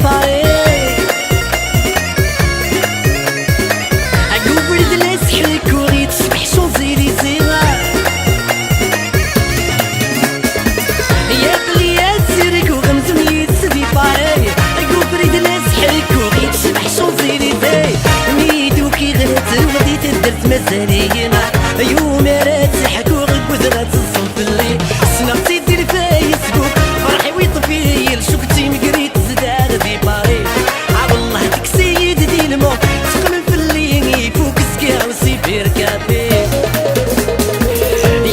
باري أقوبر دلاس حريكوري تصبح شونزيليزي يا قليات سيرك وغمزم يتسدي باري أقوبر دلاس حريكوري تصبح شونزيليزي ميدو كي غلت وغديت درت مزالينا يوم رات سحكو غبوذرات الصنف اللي سنغتي دير فايسبوك فرحي ويطفي لشوكتي مقريت زدار دي باري والله ديك سيد دي الموت تقمن في اللي يفوك سكا وسيبير كافي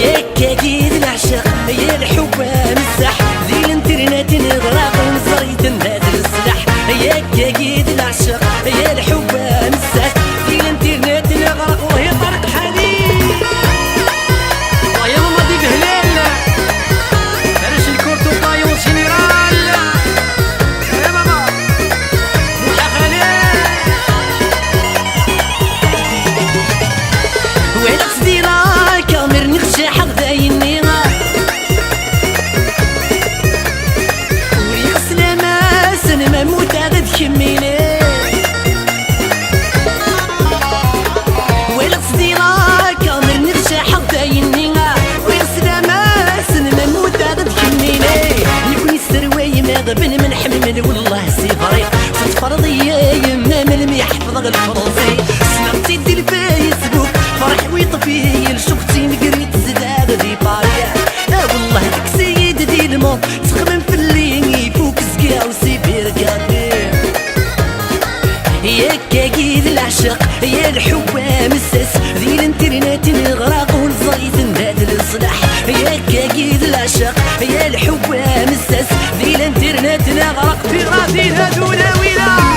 يا كاكيد العشق يا الحب مسح ذي الانترنت نغرق ونزريت الناس السلاح يا كاكيد العشق يا الحب مسح ذي الانترنت نغرق وهي طرق حالي يا ماما دي بهلال فرش الكورتو بايون جينيرال يا ماما موحى خليل وين صديرا كامير نخشى حق دايني وريق سلامة سنما موتا غد كميني وين صديرا كامير نخشى حق دايني وريق سلامة سنما موتا غد كميني نكوني السرواي ما غبن من حمل والله سي فريق صوت فرضية يما من يحفظ الفرنسي سنغتي دي الفايسبوك فرح ويطفي لشوفتي مقريت زداد دي باريا والله ديك سيد دي الموت تخمم في اللي يفوك سكا وسيبير كافي يا كاكيد العشق يا الحب مسس ذي الانترنت نغرق ونزيت نداد الصلاح يا كاكيد العشق يا الحب مسس ذي الانترنت نغرق في غادي هادونا ويلا